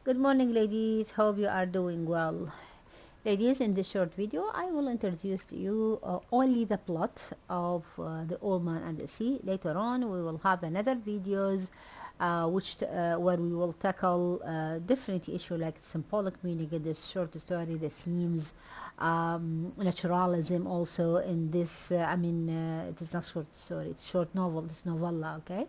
Good morning, ladies. Hope you are doing well. Ladies, in this short video, I will introduce to you only the plot of The Old Man and the Sea. Later on, we will have another videos where we will tackle different issue like symbolic meaning in this short story, the themes, naturalism also in this. It is not short story; it's short novel. It's novella, okay?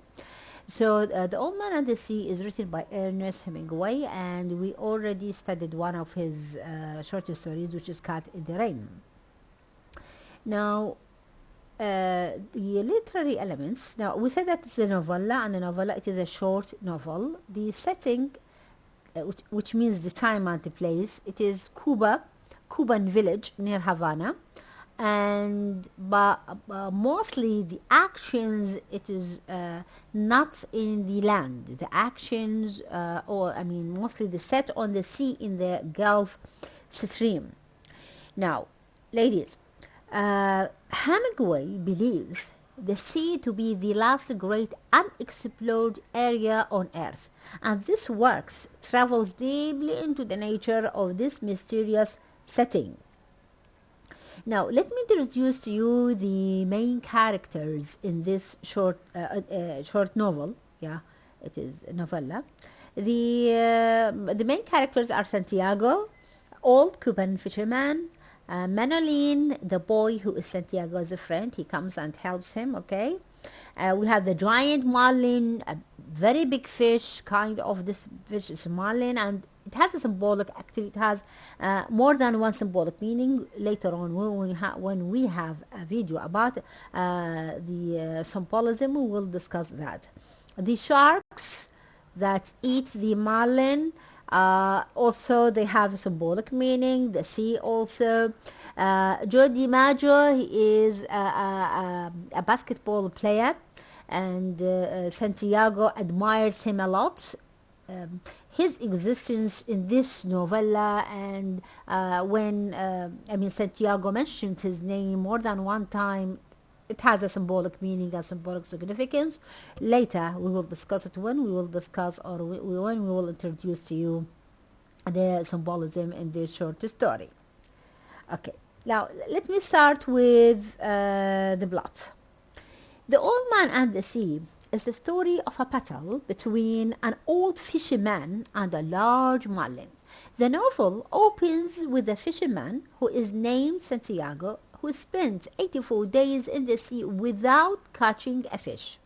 So, The Old Man and the Sea is written by Ernest Hemingway, and we already studied one of his short stories, which is Cat in the Rain. Now, the literary elements. Now, we said that it's a novella, and a novella it is a short novel. The setting, which means the time and the place, it is Cuban village near Havana, and but mostly the actions it is not in the land. The actions, mostly the set on the sea in the Gulf Stream. Now, ladies, Hemingway believes the sea to be the last great unexplored area on earth, and this works travels deeply into the nature of this mysterious setting. Now, let me introduce to you the main characters in this short novel. Yeah, it is a novella. The main characters are Santiago, old Cuban fisherman, Manolin, the boy who is Santiago's friend. He comes and helps him. Okay, we have the giant marlin, a very big fish. Kind of this fish is marlin, and it has a symbolic. Actually, it has more than one symbolic meaning. Later on, when we have a video about the symbolism, we will discuss that. The sharks that eat the marlin. Also, they have a symbolic meaning. The sea also. Joe DiMaggio, he is a basketball player, and Santiago admires him a lot. His existence in this novella, and when Santiago mentioned his name more than one time, it has a symbolic meaning, a symbolic significance. Later we will discuss it when we will discuss, or when we will introduce to you the symbolism in this short story. Okay, now let me start with the plot. The Old Man and the Sea is the story of a battle between an old fisherman and a large marlin. The novel opens with the fisherman, who is named Santiago, who spent 84 days in the sea without catching a fish.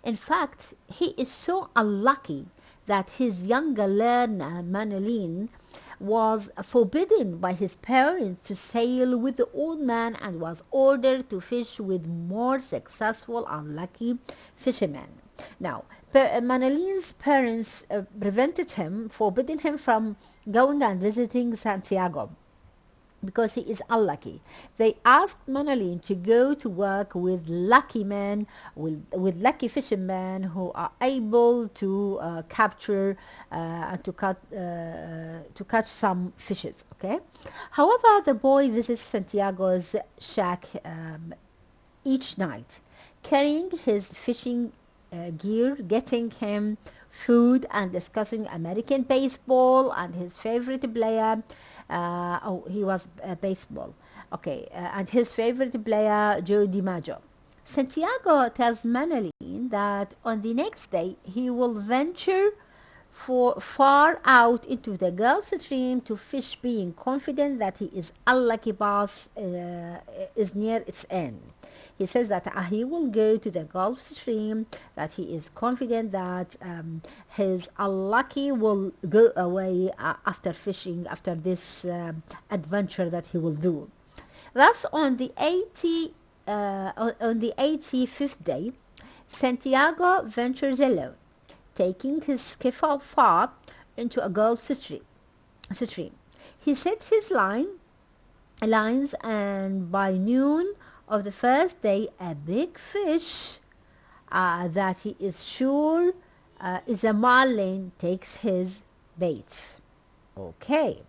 In fact, he is so unlucky that his younger learner, Manolin, was forbidden by his parents to sail with the old man and was ordered to fish with more successful unlucky fishermen. Now, Manolin's parents forbidden him from going and visiting Santiago because he is unlucky. They asked Manolin to go to work with lucky men, with lucky fishermen who are able to capture and to catch some fishes. Okay. However, the boy visits Santiago's shack each night, carrying his fishing gear, getting him food, and discussing American baseball and his favorite player. He was baseball. Okay, and his favorite player, Joe DiMaggio. Santiago tells Manolin that on the next day he will venture for far out into the Gulf Stream to fish, being confident that his unlucky pass is near its end. He says that he will go to the Gulf Stream, that he is confident that his unlucky will go away after fishing, after this adventure that he will do. Thus, on the 85th day, Santiago ventures alone, taking his skiff far into a Gulf Stream. He sets his lines, and by noon of the first day, a big fish that he is sure is a marlin takes his bait. Okay.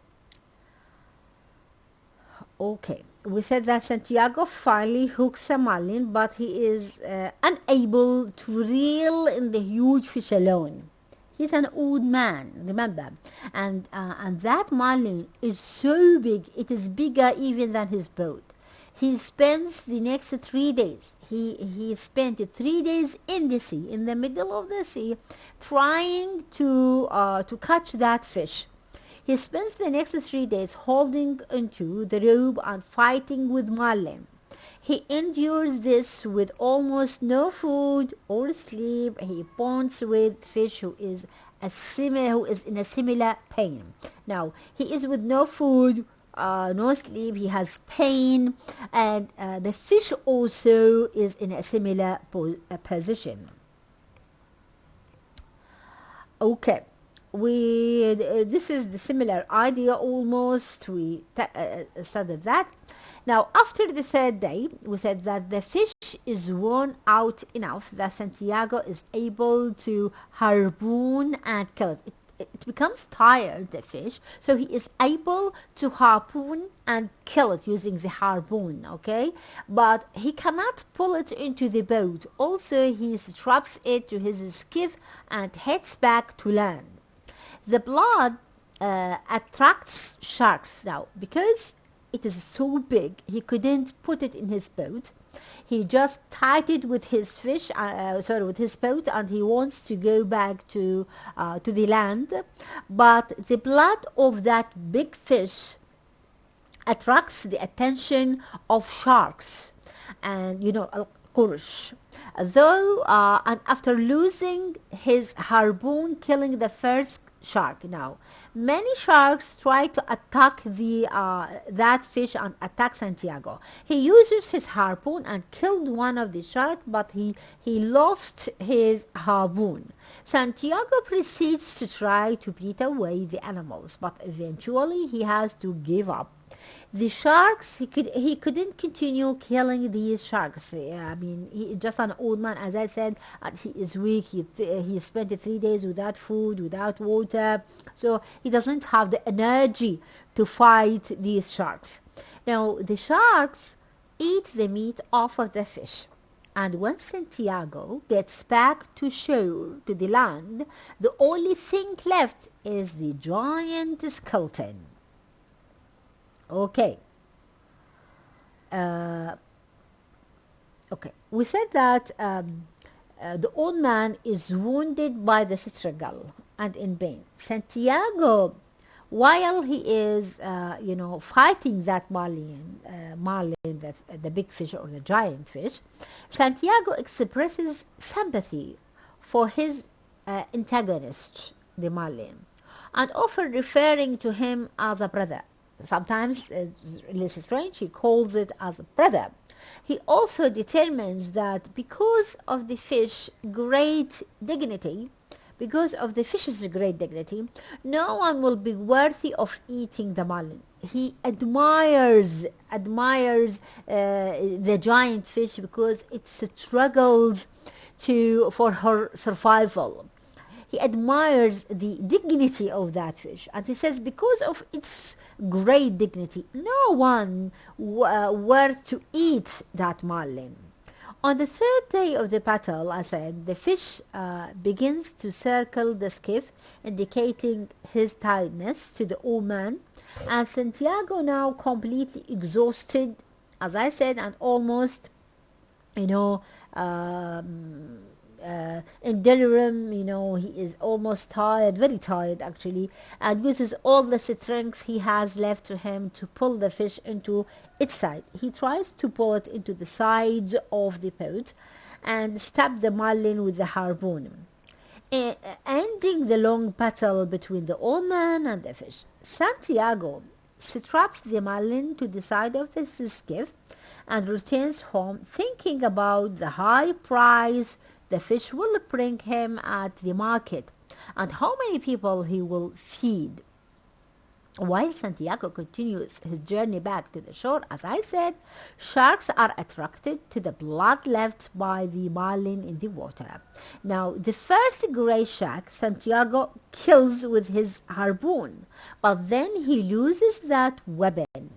We said that Santiago finally hooks a marlin, but he is unable to reel in the huge fish alone. He's an old man, remember, and that marlin is so big, it is bigger even than his boat. He spends the next 3 days. He spent 3 days in the sea, in the middle of the sea, trying to catch that fish. He spends the next 3 days holding onto the rope and fighting with marlin. He endures this with almost no food or sleep. He bonds with fish who is in a similar pain. Now he is with no food, no sleep. He has pain, and the fish also is in a similar position. Okay, this is the similar idea almost. We studied that. Now, after the third day, we said that the fish is worn out enough that Santiago is able to harpoon and kill it. It becomes tired, the fish, so he is able to harpoon and kill it using the harpoon, okay? But he cannot pull it into the boat. Also, he straps it to his skiff and heads back to land. The blood attracts sharks now because it is so big. He couldn't put it in his boat. He just tied it with his with his boat, and he wants to go back to the land. But the blood of that big fish attracts the attention of sharks, and al-Qursh. Though, and after losing his harpoon, killing the first shark. Now, many sharks try to attack that fish and attack Santiago. He uses his harpoon and killed one of the sharks, but he lost his harpoon. Santiago proceeds to try to beat away the animals, but eventually he has to give up. The sharks, he couldn't continue killing these sharks. I mean, he just an old man, as I said, and he is weak. He spent 3 days without food, without water, so he doesn't have the energy to fight these sharks. Now, the sharks eat the meat off of the fish. And when Santiago gets back to shore, to the land, the only thing left is the giant skeleton. Okay. We said that the old man is wounded by the struggle and in pain. Santiago, while he is, fighting that marlin, the big fish or the giant fish, Santiago expresses sympathy for his antagonist, the marlin, and often referring to him as a brother. Sometimes it's really strange, he calls it as a brother. He also determines that because of the fish's great dignity, no one will be worthy of eating the marlin. He admires the giant fish because it struggles for her survival. He admires the dignity of that fish, and he says because of its great dignity, no one worth to eat that marlin. On the third day of the battle, I said, the fish begins to circle the skiff, indicating his tiredness to the old man, and Santiago, now completely exhausted, as I said, and almost, in delirium, he is almost tired, very tired actually, and uses all the strength he has left to him to pull the fish into its side. He tries to pull it into the sides of the boat and stab the marlin with the harpoon, ending the long battle between the old man and the fish. Santiago straps the marlin to the side of the skiff and returns home, thinking about the high price the fish will bring him at the market and how many people he will feed. While Santiago continues his journey back to the shore, as I said, sharks are attracted to the blood left by the marlin in the water. Now, the first gray shark Santiago kills with his harpoon, but then he loses that weapon.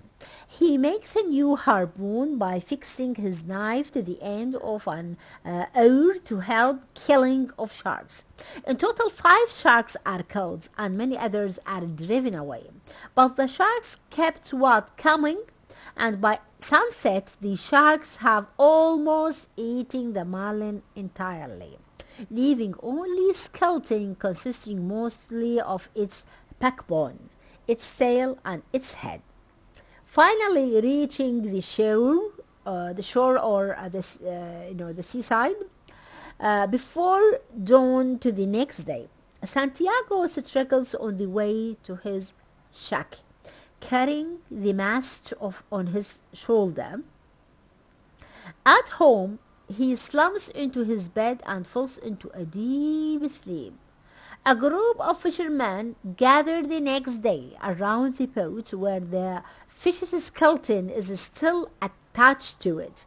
he makes a new harpoon by fixing his knife to the end of an oar to help killing of sharks. In total, 5 sharks are killed and many others are driven away. But the sharks kept coming, and by sunset the sharks have almost eaten the marlin entirely, leaving only skeleton consisting mostly of its backbone, its tail, and its head. Finally, reaching the shore or the seaside before dawn to the next day. Santiago struggles on the way to his shack, carrying the mast on his shoulder. At home, he slumps into his bed and falls into a deep sleep. A group of fishermen gather the next day around the boat where the fish's skeleton is still attached to it.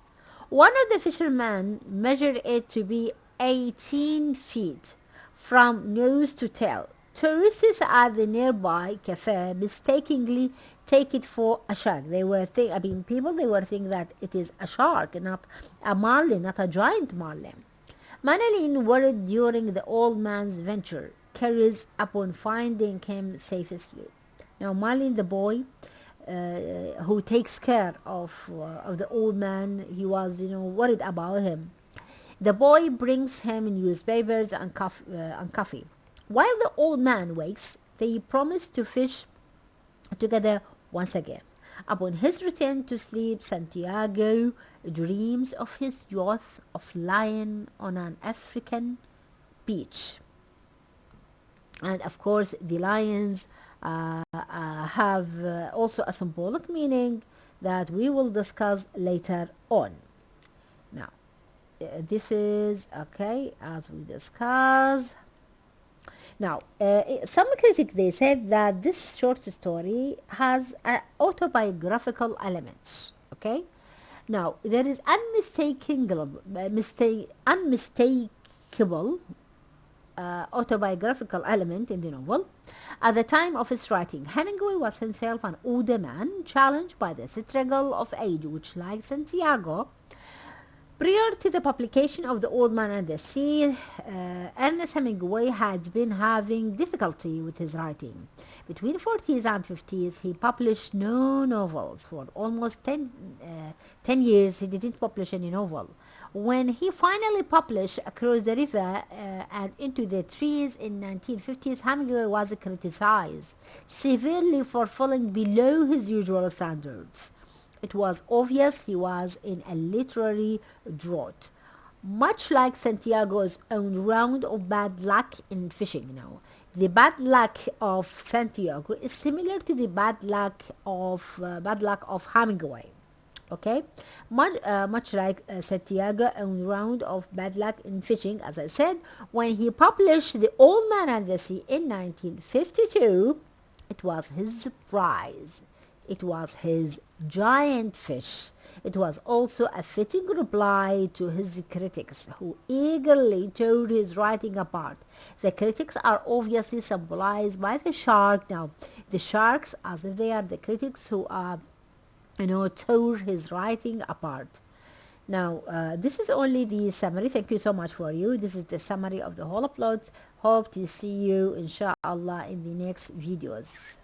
One of the fishermen measured it to be 18 feet from nose to tail. Tourists at the nearby cafe mistakenly take it for a shark. They were thinking that it is a shark, not a marlin, not a giant marlin. Manilin, worried during the old man's venture, carries upon finding him safe asleep. Now Marlin, the boy who takes care of the old man, he was worried about him. The boy brings him newspapers and coffee. While the old man wakes, they promise to fish together once again. Upon his return to sleep, Santiago dreams of his youth of lying on an African beach. And of course, the lions have also a symbolic meaning that we will discuss later on. Now, this is okay as we discuss. Now, some critics, they said that this short story has autobiographical elements. Okay, now there is unmistakable autobiographical element in the novel. At the time of its writing, Hemingway was himself an older man, challenged by the struggle of age, which, like Santiago, prior to the publication of The Old Man and the Sea, Ernest Hemingway had been having difficulty with his writing. Between 40s and 50s, he published no novels. For almost 10 years, he didn't publish any novel. When he finally published Across the River and Into the Trees in 1950s, Hemingway was criticized severely for falling below his usual standards. It was obvious he was in a literary drought, much like Santiago's own round of bad luck in fishing. Now, the bad luck of Santiago is similar to the bad luck of Hemingway. Okay, much like Santiago's own round of bad luck in fishing. As I said, when he published The Old Man and the Sea in 1952, it was his prize. It was his giant fish. It was also a fitting reply to his critics, who eagerly tore his writing apart. The critics are obviously symbolized by the shark. Now, the sharks, as if they are the critics who are, tore his writing apart. Now, this is only the summary. Thank you so much for you. This is the summary of the whole plot. Hope to see you, inshallah, in the next videos.